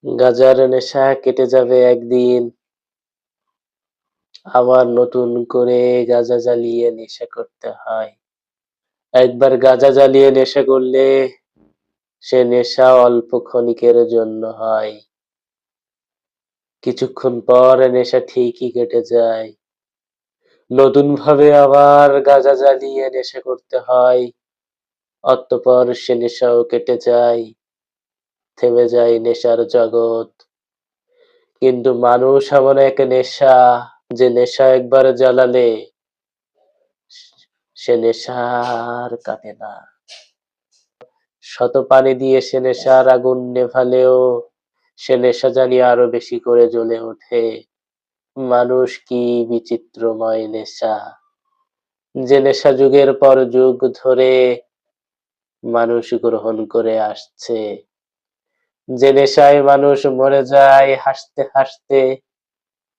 গাঁজার নেশা কেটে যাবে একদিন, আবার নতুন করে গাঁজা জ্বালিয়ে নেশা করতে হয়। একবার গাঁজা জ্বালিয়ে নেশা করলে সে নেশা অল্প ক্ষণিকের জন্য হয়। কিছুক্ষণ পর নেশা ঠিকই কেটে যায়। নতুন ভাবে আবার গাঁজা জ্বালিয়ে নেশা করতে হয়। অতঃপর সে নেশাও কেটে যায়, থেমে যায় নেশার জগৎ। কিন্তু মানুষ এমন এক নেশা, যে নেশা একবার জ্বালালে সে নেশা আর কাটে না। শত পানি দিয়ে সে নেশার আগুন নেভালেও সে নেশা জানি আরো বেশি করে জ্বলে ওঠে। মানুষ কি বিচিত্রময় নেশা, যে নেশা যুগের পর যুগ ধরে মানুষ গ্রহণ করে আসছে। যে নেশায় মানুষ মরে যায় হাসতে হাসতে,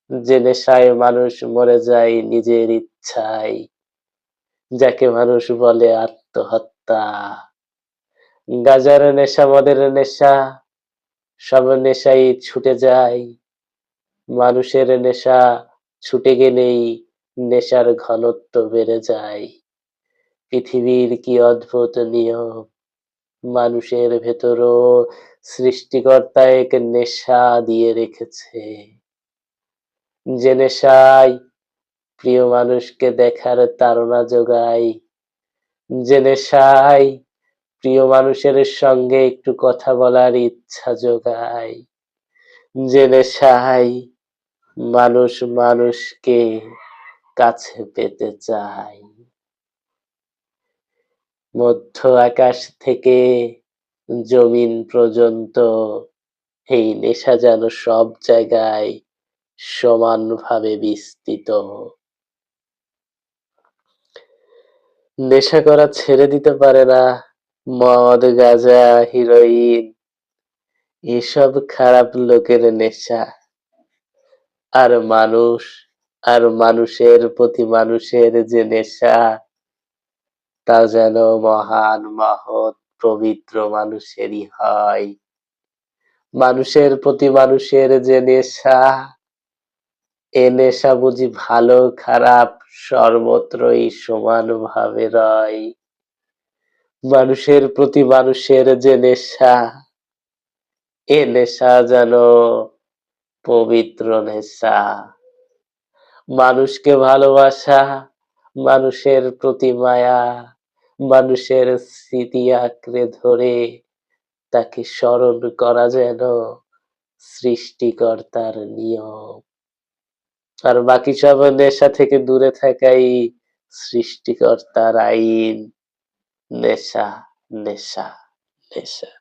যে নেশায় মানুষ মরে যায় নিজের ইচ্ছায়, যাকে মানুষ বলে আত্মহত্যা। গাঁজার নেশা, মদের নেশা, সব নেশাই ছুটে যায়। মানুষের নেশা ছুটে গেলেই নেশার ঘনত্ব বেড়ে যায়। পৃথিবীর কি অদ্ভুত নিয়ম, মানুষের ভেতরও সৃষ্টিকর্তা এক নেশা দিয়ে রেখেছে। যে নেশায় প্রিয় মানুষকে দেখার তাড়না জোগায়, যে নেশায় প্রিয় মানুষের সঙ্গে একটু কথা বলার ইচ্ছা জোগায়, যে নেশায় মানুষ মানুষকে কাছে পেতে চায়। মধ্য আকাশ থেকে জমিন পর্যন্ত এই নেশা যেন সব জায়গায় সমানভাবে বিস্তৃত। নেশা করা ছেড়ে দিতে পারে না মদ, গাঁজা, হিরোইন, এসব খারাপ লোকের নেশা। আর মানুষ, আর মানুষের প্রতি মানুষের যে নেশা, তা যেন মহান মহৎ পবিত্র মানুষেরই হয়। মানুষের প্রতি মানুষের যে নেশা, এ নেশা বুঝি ভালো খারাপ সর্বত্রই সমানভাবে রয়। মানুষের প্রতি মানুষের যে নেশা, এ নেশা যেন পবিত্র নেশা। মানুষকে ভালোবাসা, মানুষের প্রতি মায়া, মানুষের স্মৃতি আঁকড়ে ধরে তাকে স্মরণ করা যেন সৃষ্টিকর্তার নিয়ম। আর বাকি সব নেশা থেকে দূরে থাকাই সৃষ্টিকর্তার আইন। নেশা, নেশা, নেশা।